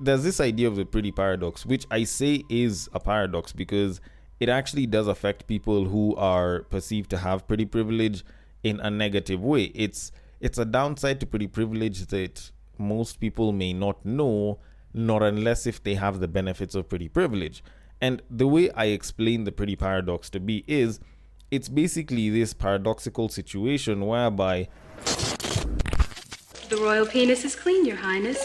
there's this idea of the pretty paradox, which I say is a paradox because it actually does affect people who are perceived to have pretty privilege in a negative way. It's a downside to pretty privilege that most people may not know, not unless if they have the benefits of pretty privilege. And the way I explain the pretty paradox to be is, it's basically this paradoxical situation whereby the royal penis is clean, Your Highness.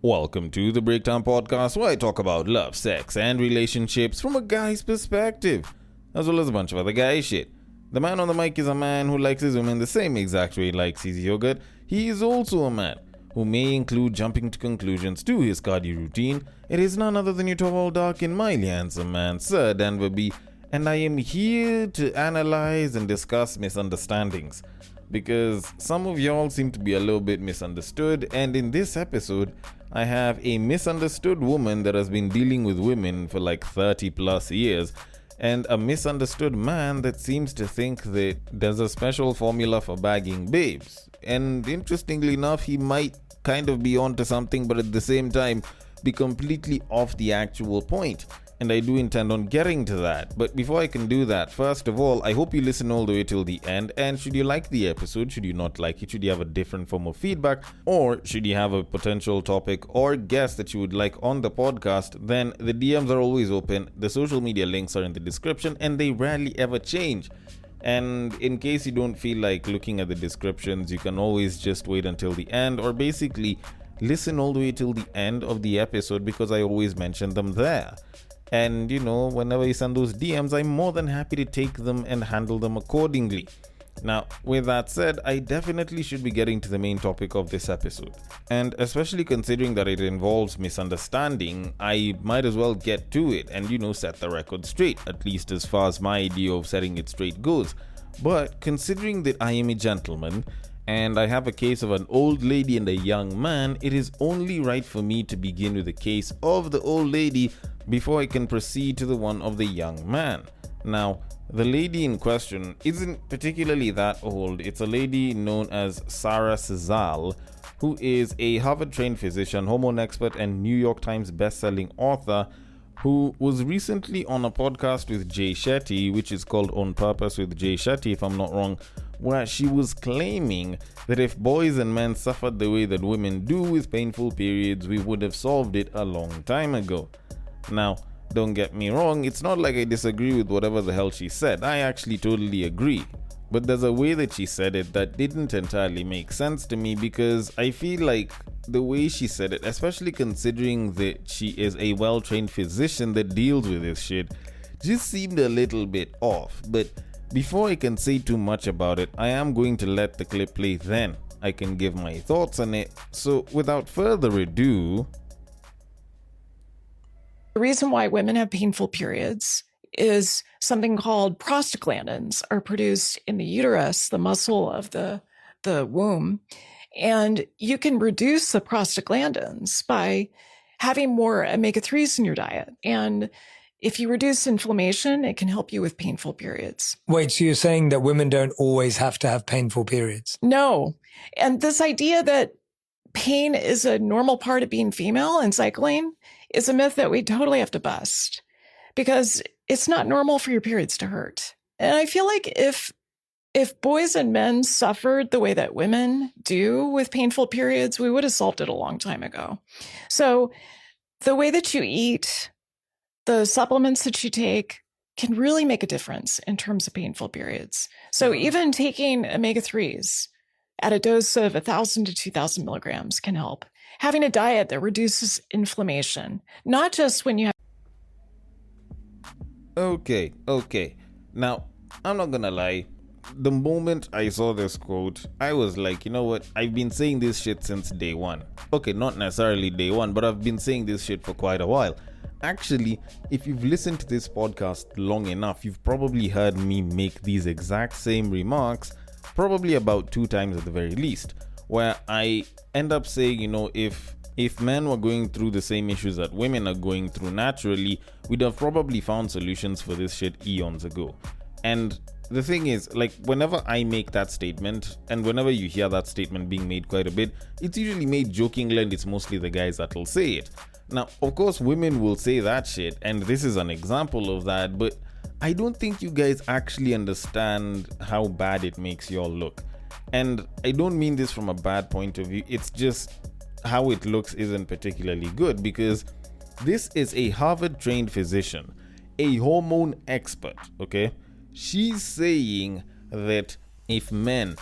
welcome to the Breakdown Podcast, where I talk about love, sex, and relationships from a guy's perspective, as well as a bunch of other guy shit. The man on the mic is a man who likes his women the same exact way he likes his yogurt. He is also a man who may include jumping to conclusions to his cardio routine. It is none other than your tall, dark, and mildly handsome man, Sir Denver B, and I am here to analyze and discuss misunderstandings, because some of y'all seem to be a little bit misunderstood, and in this episode, I have a misunderstood woman that has been dealing with women for like 30 plus years, and a misunderstood man that seems to think that there's a special formula for bagging babes. And interestingly enough, he might kind of be onto something, but at the same time be completely off the actual point. And I do intend on getting to that. But before I can do that, first of all, I hope you listen all the way till the end. And should you like the episode, should you not like it, should you have a different form of feedback, or should you have a potential topic or guest that you would like on the podcast, then the DMs are always open. The social media links are in the description, and they rarely ever change. And in case you don't feel like looking at the descriptions, you can always just wait until the end, or basically listen all the way till the end of the episode, because I always mention them there. And whenever you send those DMs, I'm more than happy to take them and handle them accordingly. Now, with that said, I definitely should be getting to the main topic of this episode. And especially considering that it involves misunderstanding, I might as well get to it and, set the record straight, at least as far as my idea of setting it straight goes. But considering that I am a gentleman, and I have a case of an old lady and a young man, it is only right for me to begin with the case of the old lady before I can proceed to the one of the young man. Now, the lady in question isn't particularly that old. It's a lady known as Sarah Cizal, who is a Harvard-trained physician, hormone expert, and New York Times best-selling author, who was recently on a podcast with Jay Shetty, which is called On Purpose with Jay Shetty, if I'm not wrong, where she was claiming that if boys and men suffered the way that women do with painful periods, we would have solved it a long time ago. Now, don't get me wrong, it's not like I disagree with whatever the hell she said. I actually totally agree. But there's a way that she said it that didn't entirely make sense to me, because I feel like the way she said it, especially considering that she is a well-trained physician that deals with this shit, just seemed a little bit off. But before I can say too much about it, I am going to let the clip play, then I can give my thoughts on it. So without further ado, the reason why women have painful periods is something called prostaglandins are produced in the uterus, the muscle of the womb. And you can reduce the prostaglandins by having more omega-3s in your diet. And if you reduce inflammation, it can help you with painful periods. Wait, so you're saying that women don't always have to have painful periods? No. And this idea that pain is a normal part of being female and cycling is a myth that we totally have to bust, because it's not normal for your periods to hurt. And I feel like if boys and men suffered the way that women do with painful periods, we would have solved it a long time ago. So the way that you eat, the supplements that you take can really make a difference in terms of painful periods. So even taking omega-3s at a dose of 1,000 to 2,000 milligrams can help. Having a diet that reduces inflammation, not just when you have... Okay. Now, I'm not gonna lie. The moment I saw this quote, I was like, you know what? I've been saying this shit since day one. Okay, not necessarily day one, but I've been saying this shit for quite a while. Actually, if you've listened to this podcast long enough, you've probably heard me make these exact same remarks probably about 2 times at the very least, where I end up saying, if men were going through the same issues that women are going through naturally, we'd have probably found solutions for this shit eons ago. And the thing is, like, whenever I make that statement, and whenever you hear that statement being made quite a bit, it's usually made jokingly, and it's mostly the guys that will say it. Now, of course, women will say that shit, and this is an example of that, but I don't think you guys actually understand how bad it makes y'all look. And I don't mean this from a bad point of view, it's just how it looks isn't particularly good, because this is a Harvard-trained physician, a hormone expert, okay? She's saying that if men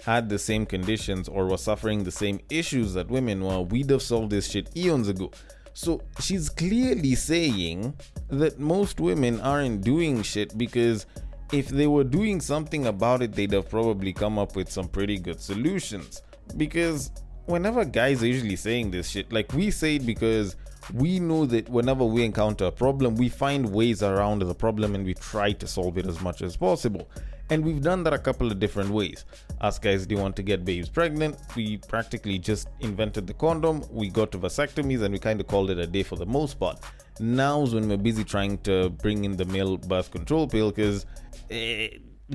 had the same conditions or were suffering the same issues that women were, we'd have solved this shit eons ago. So she's clearly saying that most women aren't doing shit, because if they were doing something about it, they'd have probably come up with some pretty good solutions. Because whenever guys are usually saying this shit, like, we say it because we know that whenever we encounter a problem, we find ways around the problem and we try to solve it as much as possible. And we've done that a couple of different ways. Us guys, do you want to get babes pregnant? We practically just invented the condom, we got to vasectomies, and we kind of called it a day for the most part. Now's when we're busy trying to bring in the male birth control pill, because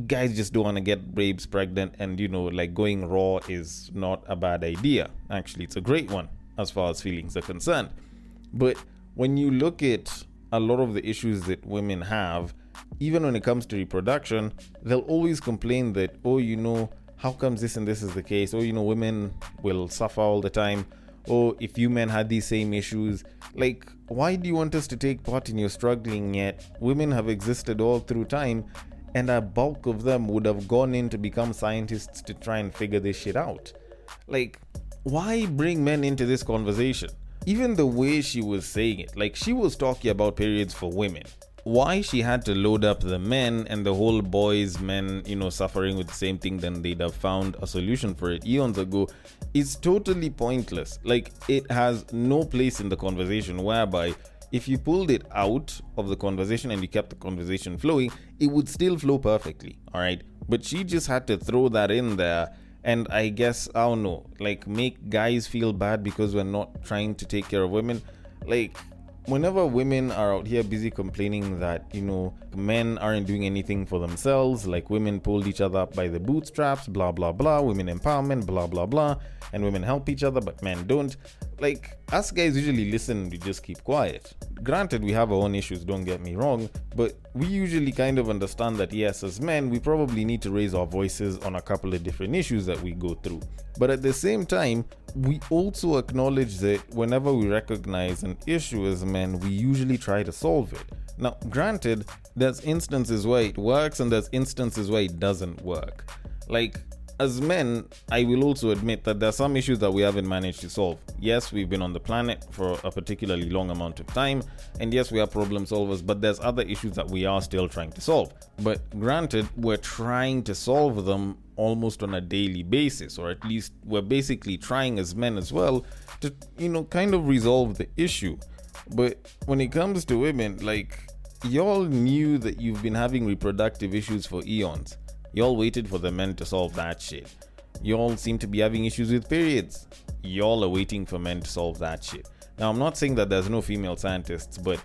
guys just don't want to get babes pregnant, and like, going raw is not a bad idea. Actually, it's a great one as far as feelings are concerned. But when you look at a lot of the issues that women have, even when it comes to reproduction, they'll always complain that, how comes this and this is the case? Women will suffer all the time. If you men had these same issues, like, why do you want us to take part in your struggling? Yet women have existed all through time, and a bulk of them would have gone in to become scientists to try and figure this shit out. Like, why bring men into this conversation? Even the way she was saying it, like, she was talking about periods for women. Why she had to load up the men and the whole boys, men, suffering with the same thing, then they'd have found a solution for it eons ago, is totally pointless. Like, it has no place in the conversation, whereby if you pulled it out of the conversation and you kept the conversation flowing, it would still flow perfectly, alright? But she just had to throw that in there, and I guess, I don't know, like, make guys feel bad because we're not trying to take care of women. Like, whenever women are out here busy complaining that, men aren't doing anything for themselves, like women pulled each other up by the bootstraps, blah, blah, blah, women empowerment, blah, blah, blah, and women help each other, but men don't. Like, us guys usually listen and we just keep quiet. Granted, we have our own issues, don't get me wrong, but we usually kind of understand that, yes, as men, we probably need to raise our voices on a couple of different issues that we go through. But at the same time, we also acknowledge that whenever we recognize an issue as men, we usually try to solve it. Now, granted, there's instances where it works and there's instances where it doesn't work. Like, as men, I will also admit that there are some issues that we haven't managed to solve. Yes, we've been on the planet for a particularly long amount of time, and yes, we are problem solvers, but there's other issues that we are still trying to solve. But granted, we're trying to solve them almost on a daily basis, or at least we're basically trying as men as well to, kind of resolve the issue. But when it comes to women, like, y'all knew that you've been having reproductive issues for eons. Y'all waited for the men to solve that shit. Y'all seem to be having issues with periods. Y'all are waiting for men to solve that shit. Now, I'm not saying that there's no female scientists, but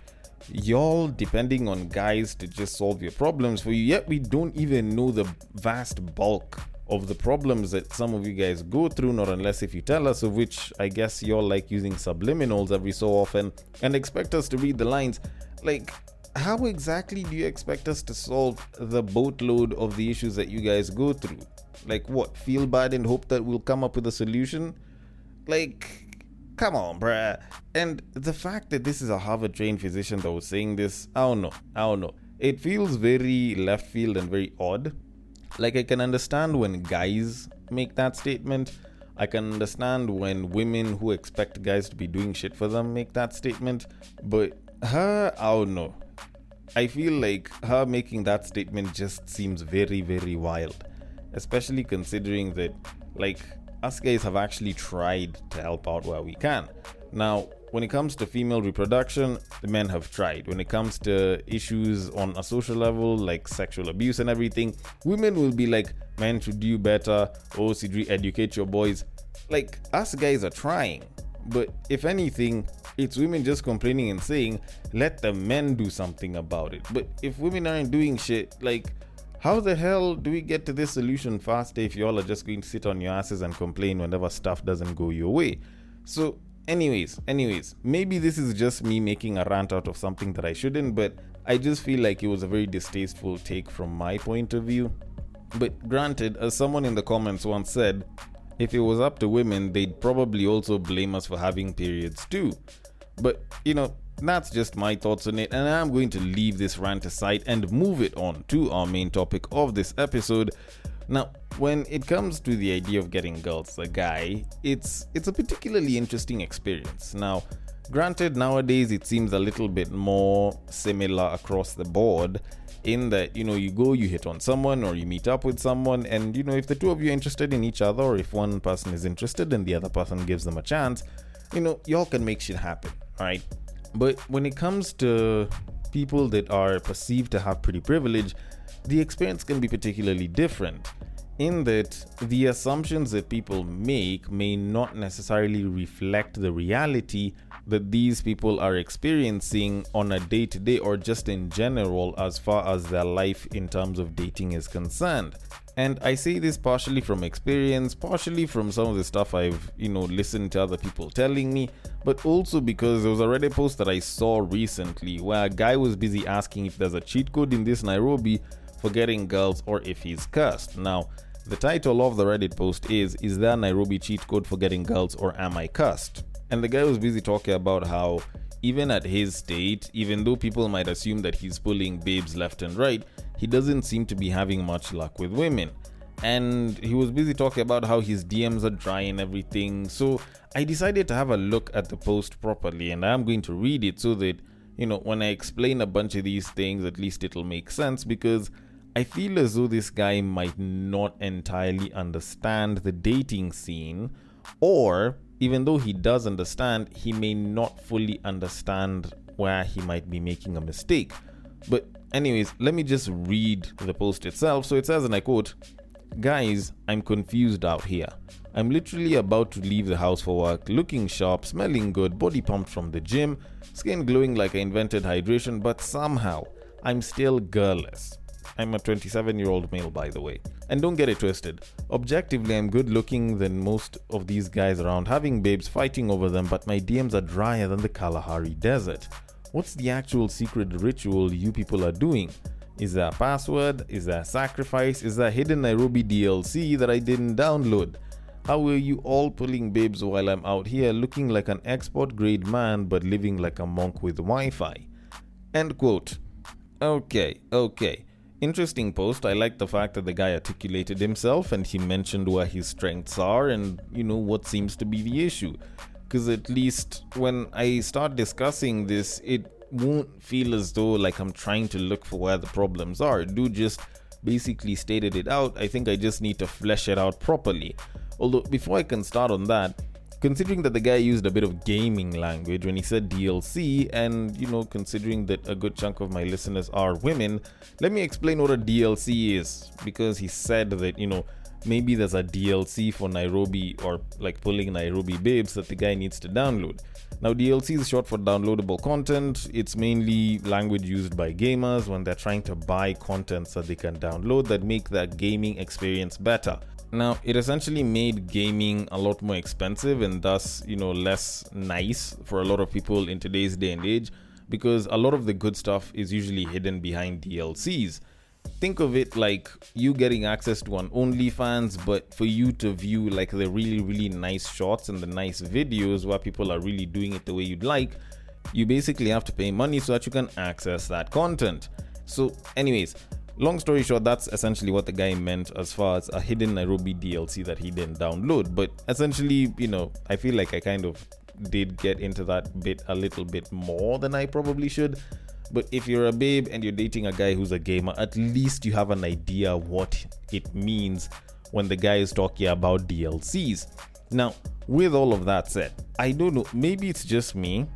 y'all depending on guys to just solve your problems for you, yet we don't even know the vast bulk of the problems that some of you guys go through, not unless if you tell us, of which I guess y'all like using subliminals every so often and expect us to read the lines. Like, how exactly do you expect us to solve the boatload of the issues that you guys go through? Like, what, feel bad and hope that we'll come up with a solution? Like, come on, bruh. And the fact that this is a Harvard-trained physician that was saying this, I don't know. It feels very left field and very odd. Like, I can understand when guys make that statement. I can understand when women who expect guys to be doing shit for them make that statement. But her, I don't know. I feel like her making that statement just seems very, very wild. Especially considering that, like, us guys have actually tried to help out where we can. Now, when it comes to female reproduction, the men have tried. When it comes to issues on a social level, like sexual abuse and everything, women will be like, men should do better, Sidri, educate your boys. Like, us guys are trying. But if anything, it's women just complaining and saying, let the men do something about it. But if women aren't doing shit, like, how the hell do we get to this solution faster if y'all are just going to sit on your asses and complain whenever stuff doesn't go your way? So anyways, maybe this is just me making a rant out of something that I shouldn't, but I just feel like it was a very distasteful take from my point of view. But granted, as someone in the comments once said, if it was up to women, they'd probably also blame us for having periods too. But that's just my thoughts on it, and I'm going to leave this rant aside and move it on to our main topic of this episode. Now, when it comes to the idea of getting girls as a guy, it's a particularly interesting experience. Now, granted, nowadays it seems a little bit more similar across the board, in that you go, you hit on someone, or you meet up with someone, and if the two of you are interested in each other, or if one person is interested and the other person gives them a chance, y'all can make shit happen, right? But when it comes to people that are perceived to have pretty privilege, the experience can be particularly different, in that the assumptions that people make may not necessarily reflect the reality that these people are experiencing on a day-to-day, or just in general as far as their life in terms of dating is concerned. And I say this partially from experience, partially from some of the stuff I've listened to other people telling me, but also because there was a Reddit post that I saw recently where a guy was busy asking if there's a cheat code in this Nairobi for getting girls, or if he's cursed. Now, the title of the Reddit post is there a Nairobi cheat code for getting girls, or am I cursed? And the guy was busy talking about how even at his state, even though people might assume that he's pulling babes left and right, he doesn't seem to be having much luck with women. And he was busy talking about how his DMs are dry and everything. So I decided to have a look at the post properly, and I'm going to read it so that when I explain a bunch of these things, at least it'll make sense, because I feel as though this guy might not entirely understand the dating scene, or even though he does understand, he may not fully understand where he might be making a mistake. But anyways, let me just read the post itself. So it says, and I quote, "Guys, I'm confused out here. I'm literally about to leave the house for work, looking sharp, smelling good, body pumped from the gym, skin glowing like I invented hydration, but somehow I'm still girlless. I'm a 27-year-old male, by the way. And don't get it twisted. Objectively, I'm good looking than most of these guys around, having babes fighting over them, but my DMs are drier than the Kalahari Desert. What's the actual secret ritual you people are doing? Is there a password? Is there a sacrifice? Is there a hidden Nairobi DLC that I didn't download? How are you all pulling babes while I'm out here looking like an export grade man but living like a monk with Wi-Fi?" End quote. Okay. Interesting post. I like the fact that the guy articulated himself and he mentioned where his strengths are and what seems to be the issue. Because at least when I start discussing this, it won't feel as though like I'm trying to look for where the problems are. Dude just basically stated it out. I think I just need to flesh it out properly. Although before I can start on that, considering that the guy used a bit of gaming language when he said DLC, and considering that a good chunk of my listeners are women, let me explain what a DLC is. Because he said that maybe there's a DLC for Nairobi, or like pulling Nairobi babes, that the guy needs to download. Now, DLC is short for downloadable content. It's mainly language used by gamers when they're trying to buy content so they can download that make their gaming experience better. Now, it essentially made gaming a lot more expensive and thus, less nice for a lot of people in today's day and age, because a lot of the good stuff is usually hidden behind DLCs. Think of it like you getting access to an OnlyFans, but for you to view like the really, really nice shots and the nice videos where people are really doing it the way you'd like, you basically have to pay money so that you can access that content. So anyways, long story short, that's essentially what the guy meant as far as a hidden Nairobi DLC that he didn't download. But essentially, I feel like I kind of did get into that bit a little bit more than I probably should. But if you're a babe and you're dating a guy who's a gamer, at least you have an idea what it means when the guy is talking about DLCs. Now, with all of that said, I don't know, maybe it's just me,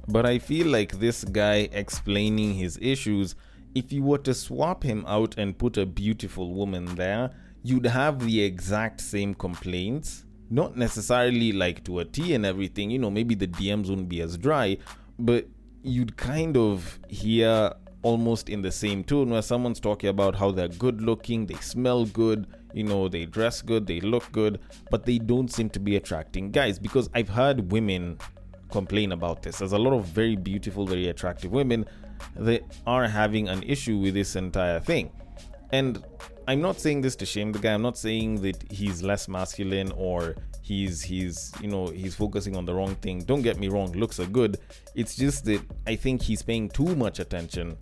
but I feel like this guy explaining his issues, if you were to swap him out and put a beautiful woman there, you'd have the exact same complaints. Not necessarily like to a T and everything, maybe the DMs wouldn't be as dry, but you'd kind of hear almost in the same tone where someone's talking about how they're good looking, they smell good, they dress good, they look good, but they don't seem to be attracting guys. Because I've heard women complain about this. There's a lot of very beautiful, very attractive women that are having an issue with this entire thing. And I'm not saying this to shame the guy. I'm not saying that he's less masculine or he's focusing on the wrong thing. Don't get me wrong, looks are good. It's just that I think he's paying too much attention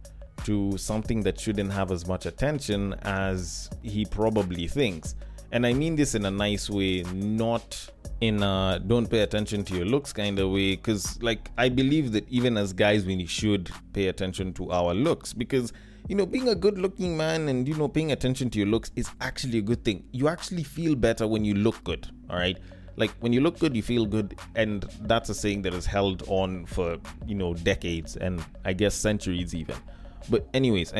to something that shouldn't have as much attention as he probably thinks. And I mean this in a nice way, not in a don't pay attention to your looks kind of way, because I believe that even as guys we should pay attention to our looks, because being a good looking man and paying attention to your looks is actually a good thing. You actually feel better when you look good. All right, when you look good you feel good, and that's a saying that has held on for decades and I guess centuries even. But anyways,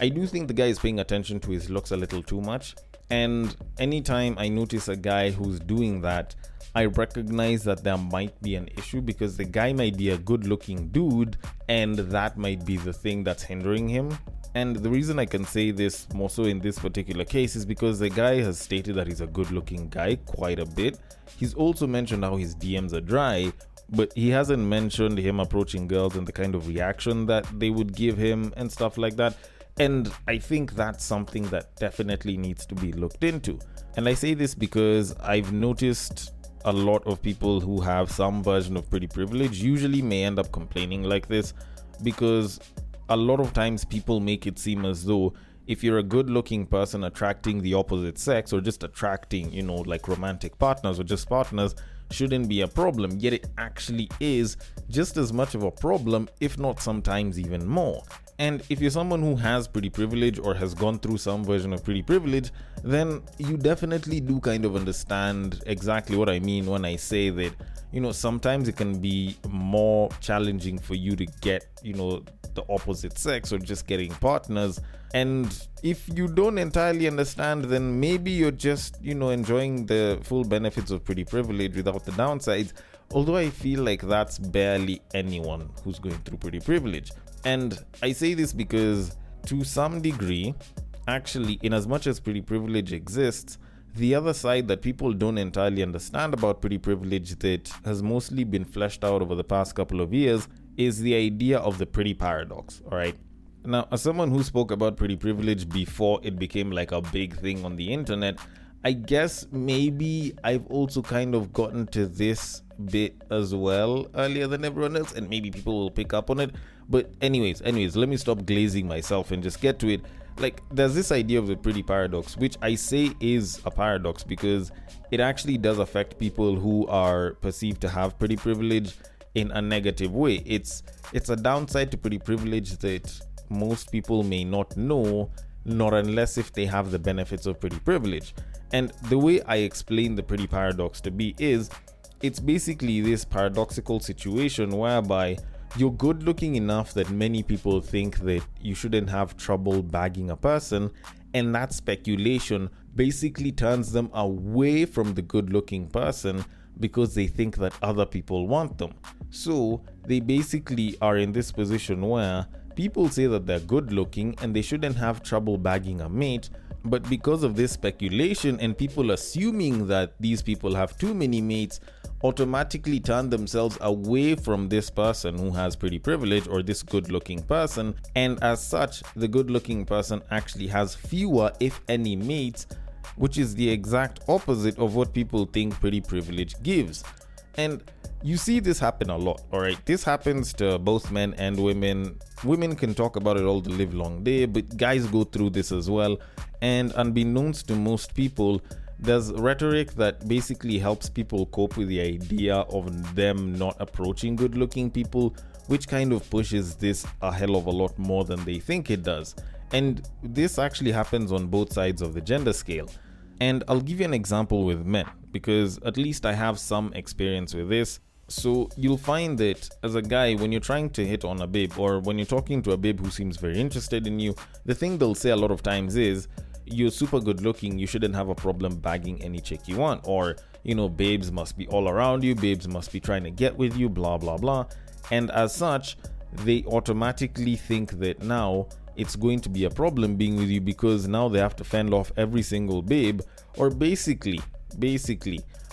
I do think the guy is paying attention to his looks a little too much. And anytime I notice a guy who's doing that, I recognize that there might be an issue, because the guy might be a good looking dude and that might be the thing that's hindering him. And the reason I can say this more so in this particular case is because the guy has stated that he's a good looking guy quite a bit. He's also mentioned how his DMs are dry, but he hasn't mentioned him approaching girls and the kind of reaction that they would give him and stuff like that. And I think that's something that definitely needs to be looked into. And I say this because I've noticed a lot of people who have some version of pretty privilege usually may end up complaining like this, because a lot of times people make it seem as though if you're a good looking person attracting the opposite sex, or just attracting, romantic partners or just partners, shouldn't be a problem. Yet it actually is just as much of a problem, if not sometimes even more. And if you're someone who has pretty privilege or has gone through some version of pretty privilege, then you definitely do kind of understand exactly what I mean when I say that, sometimes it can be more challenging for you to get, the opposite sex or just getting partners. And if you don't entirely understand, then maybe you're just, enjoying the full benefits of pretty privilege without the downsides. Although I feel like that's barely anyone who's going through pretty privilege. And I say this because to some degree, actually, in as much as pretty privilege exists, the other side that people don't entirely understand about pretty privilege that has mostly been fleshed out over the past couple of years is the idea of the pretty paradox, all right? Now, as someone who spoke about pretty privilege before it became like a big thing on the internet, I guess maybe I've also kind of gotten to this bit as well earlier than everyone else, and maybe people will pick up on it. But anyways, let me stop glazing myself and just get to it. There's this idea of the pretty paradox, which I say is a paradox because it actually does affect people who are perceived to have pretty privilege in a negative way. It's a downside to pretty privilege that most people may not know, not unless if they have the benefits of pretty privilege. And the way I explain the pretty paradox to be is, it's basically this paradoxical situation whereby you're good looking enough that many people think that you shouldn't have trouble bagging a person, and that speculation basically turns them away from the good looking person because they think that other people want them. So they basically are in this position where people say that they're good looking and they shouldn't have trouble bagging a mate, but because of this speculation and people assuming that these people have too many mates, automatically turn themselves away from this person who has pretty privilege or this good looking person, and as such the good looking person actually has fewer, if any, mates, which is the exact opposite of what people think pretty privilege gives. And you see this happen a lot, all right? This happens to both men and women. Women can talk about it all the live long day, but guys go through this as well. And unbeknownst to most people, there's rhetoric that basically helps people cope with the idea of them not approaching good looking people, which kind of pushes this a hell of a lot more than they think it does. And this actually happens on both sides of the gender scale. And I'll give you an example with men, because at least I have some experience with this. So you'll find that as a guy, when you're trying to hit on a babe, or when you're talking to a babe who seems very interested in you, the thing they'll say a lot of times is, you're super good looking, you shouldn't have a problem bagging any chick you want. Or, babes must be all around you, babes must be trying to get with you, blah, blah, blah. And as such, they automatically think that now it's going to be a problem being with you because now they have to fend off every single babe, or basically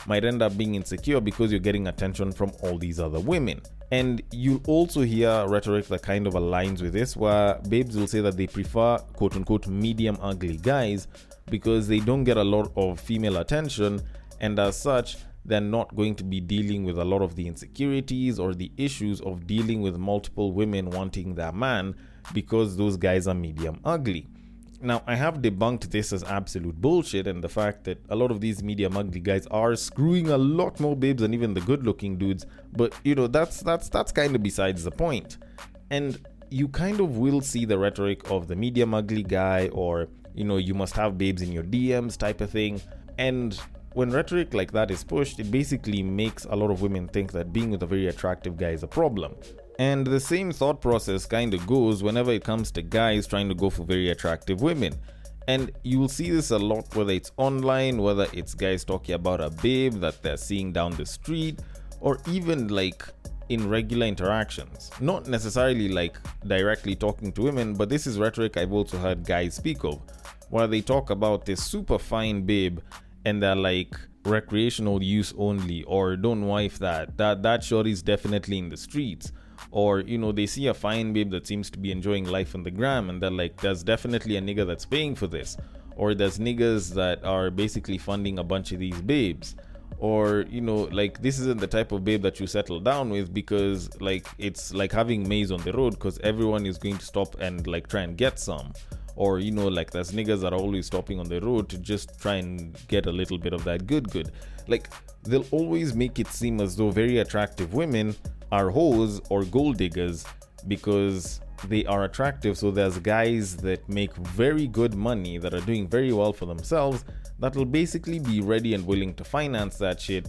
might end up being insecure because you're getting attention from all these other women. And you'll also hear rhetoric that kind of aligns with this, where babes will say that they prefer quote-unquote medium ugly guys because they don't get a lot of female attention, and as such they're not going to be dealing with a lot of the insecurities or the issues of dealing with multiple women wanting their man because those guys are medium ugly. Now, I have debunked this as absolute bullshit, and the fact that a lot of these medium ugly guys are screwing a lot more babes than even the good looking dudes, but that's kind of besides the point. And you kind of will see the rhetoric of the medium ugly guy, or you must have babes in your DMs type of thing. And when rhetoric like that is pushed, it basically makes a lot of women think that being with a very attractive guy is a problem. And the same thought process kind of goes whenever it comes to guys trying to go for very attractive women. And you will see this a lot, whether it's online, whether it's guys talking about a babe that they're seeing down the street, or even like in regular interactions. Not necessarily like directly talking to women, but this is rhetoric I've also heard guys speak of, where they talk about this super fine babe and they're like, recreational use only, or don't wife that shorty's definitely in the streets. Or they see a fine babe that seems to be enjoying life on the gram, and they're like, there's definitely a nigga that's paying for this. Or there's niggas that are basically funding a bunch of these babes. Or like, this isn't the type of babe that you settle down with, because like it's like having maize on the road, because everyone is going to stop and like try and get some. Or like there's niggas that are always stopping on the road to just try and get a little bit of that good. Like, they'll always make it seem as though very attractive women are hoes or gold diggers because they are attractive. So there's guys that make very good money, that are doing very well for themselves, that will basically be ready and willing to finance that shit,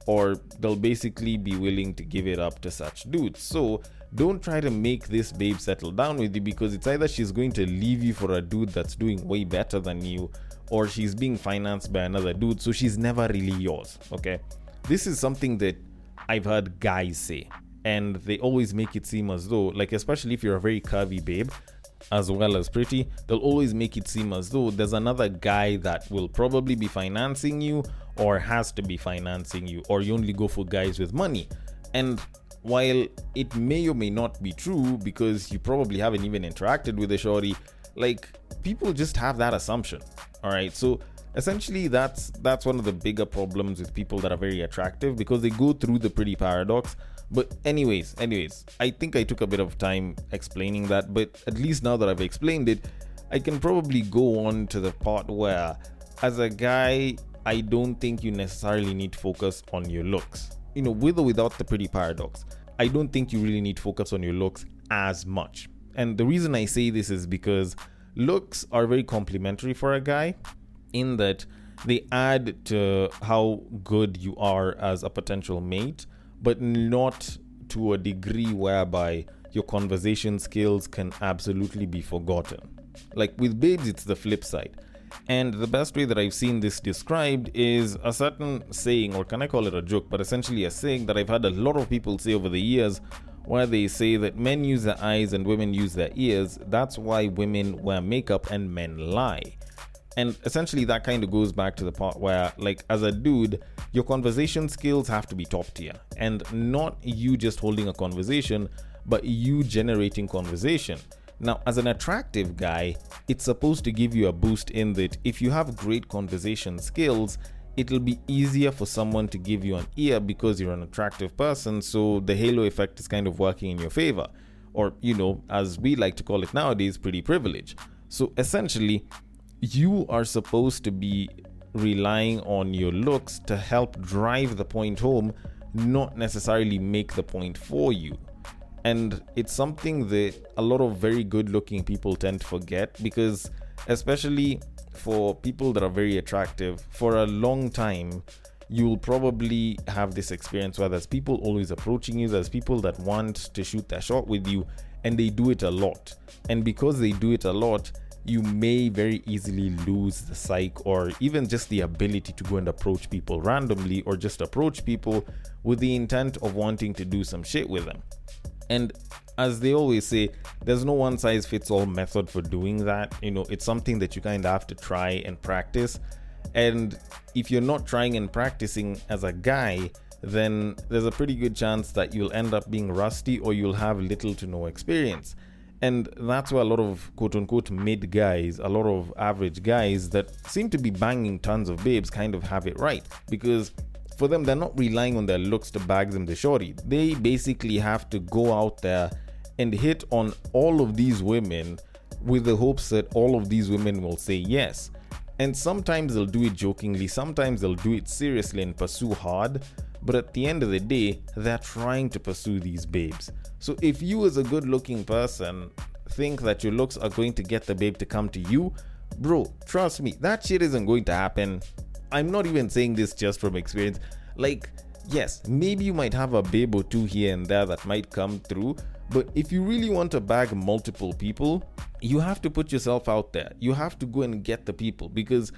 or they'll basically be willing to give it up to such dudes. So don't try to make this babe settle down with you, because it's either she's going to leave you for a dude that's doing way better than you, or she's being financed by another dude, so she's never really yours. Okay, this is something that I've heard guys say, and they always make it seem as though, like, especially if you're a very curvy babe as well as pretty, they'll always make it seem as though there's another guy that will probably be financing you, or has to be financing you, or you only go for guys with money. And while it may or may not be true, because you probably haven't even interacted with a shorty, like, people just have that assumption. All right, so essentially that's one of the bigger problems with people that are very attractive, because they go through the pretty paradox. But anyways, I think I took a bit of time explaining that, but at least now that I've explained it, I can probably go on to the part where, as a guy, I don't think you necessarily need to focus on your looks. With or without the pretty paradox, I don't think you really need to focus on your looks as much. And the reason I say this is because looks are very complimentary for a guy, in that they add to how good you are as a potential mate, but not to a degree whereby your conversation skills can absolutely be forgotten. Like with babes, it's the flip side. And the best way that I've seen this described is a certain saying, or can I call it a joke, but essentially a saying that I've had a lot of people say over the years, where they say that men use their eyes and women use their ears. That's why women wear makeup and men lie. And essentially that kind of goes back to the part where, like, as a dude, your conversation skills have to be top tier, and not you just holding a conversation, but you generating conversation. Now, as an attractive guy, it's supposed to give you a boost, in that if you have great conversation skills, it'll be easier for someone to give you an ear because you're an attractive person. So the halo effect is kind of working in your favor, or, as we like to call it nowadays, pretty privilege. So essentially, you are supposed to be relying on your looks to help drive the point home, not necessarily make the point for you. And it's something that a lot of very good looking people tend to forget, because especially for people that are very attractive, for a long time you'll probably have this experience where there's people always approaching you, there's people that want to shoot their shot with you, and they do it a lot. And because they do it a lot, you may very easily lose the psyche, or even just the ability to go and approach people randomly, or just approach people with the intent of wanting to do some shit with them. And as they always say, there's no one size fits all method for doing that. It's something that you kind of have to try and practice. And if you're not trying and practicing as a guy, then there's a pretty good chance that you'll end up being rusty or you'll have little to no experience. And that's why a lot of quote-unquote mid guys, a lot of average guys that seem to be banging tons of babes kind of have it right. Because for them, they're not relying on their looks to bag them the shorty. They basically have to go out there and hit on all of these women with the hopes that all of these women will say yes. And sometimes they'll do it jokingly, sometimes they'll do it seriously and pursue hard. But at the end of the day, they're trying to pursue these babes. So if you as a good-looking person think that your looks are going to get the babe to come to you, bro, trust me, that shit isn't going to happen. I'm not even saying this just from experience. Like, yes, maybe you might have a babe or two here and there that might come through, but if you really want to bag multiple people, you have to put yourself out there. You have to go and get the people, because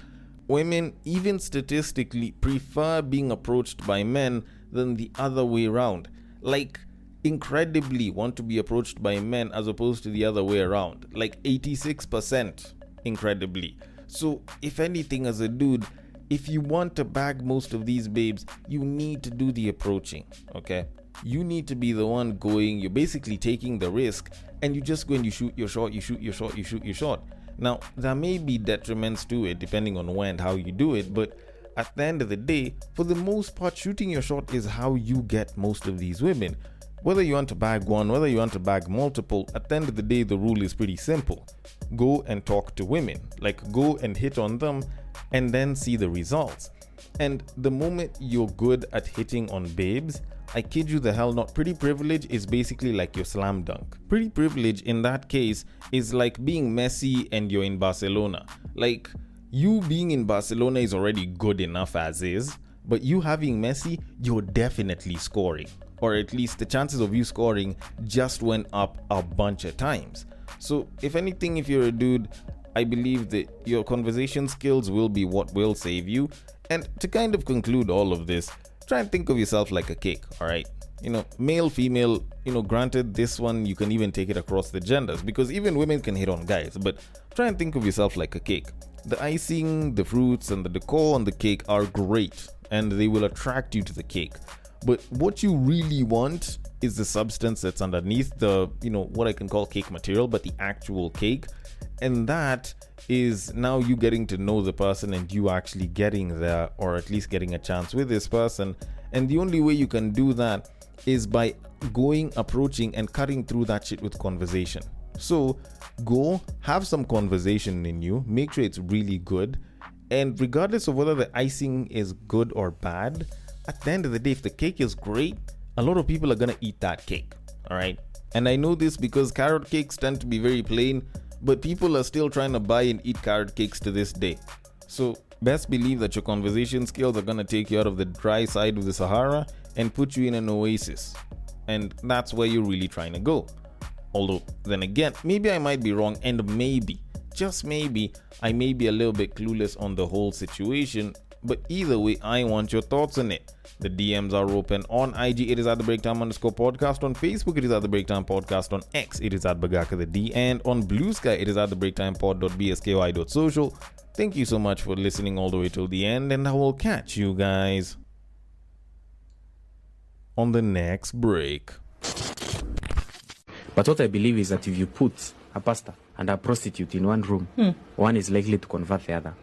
women, even statistically, prefer being approached by men than the other way around. Like, incredibly want to be approached by men as opposed to the other way around. Like 86%, incredibly. So, if anything, as a dude, if you want to bag most of these babes, you need to do the approaching, okay? You need to be the one going, you're basically taking the risk, and you just go and you shoot your shot, you shoot your shot, you shoot your shot. Now, there may be detriments to it depending on when and how you do it, but at the end of the day, for the most part, shooting your shot is how you get most of these women. Whether you want to bag one, whether you want to bag multiple, at the end of the day, the rule is pretty simple. Go and talk to women. Like, go and hit on them and then see the results. And the moment you're good at hitting on babes, I kid you the hell not, pretty privilege is basically like your slam dunk. Pretty privilege in that case is like being Messi and you're in Barcelona. Like, you being in Barcelona is already good enough as is, but you having Messi, you're definitely scoring. Or at least the chances of you scoring just went up a bunch of times. So if anything, if you're a dude, I believe that your conversation skills will be what will save you. And to kind of conclude all of this, try and think of yourself like a cake, alright? Male, female, granted, this one you can even take it across the genders, because even women can hit on guys, but try and think of yourself like a cake. The icing, the fruits, and the decor on the cake are great, and they will attract you to the cake. But what you really want is the substance that's underneath the, what I can call cake material, but the actual cake. And that is now you getting to know the person and you actually getting there, or at least getting a chance with this person. And the only way you can do that is by going, approaching, and cutting through that shit with conversation. So go have some conversation in you, make sure it's really good. And regardless of whether the icing is good or bad, at the end of the day, if the cake is great, a lot of people are gonna eat that cake, all right? And I know this because carrot cakes tend to be very plain, but people are still trying to buy and eat carrot cakes to this day. So best believe that your conversation skills are gonna take you out of the dry side of the Sahara and put you in an oasis. And that's where you're really trying to go. Although, then again, maybe I might be wrong, and maybe, just maybe, I may be a little bit clueless on the whole situation. But either way, I want your thoughts on it. The DMs are open. On IG, it is at the Breaktime_podcast. On Facebook, it is at the Breaktime Podcast. On X, it is at Bagaka the D. And on Bluesky, it is at the breaktimepod.bsky.social. Thank you so much for listening all the way till the end, and I will catch you guys on the next break. But what I believe is that if you put a pastor and a prostitute in one room, one is likely to convert the other.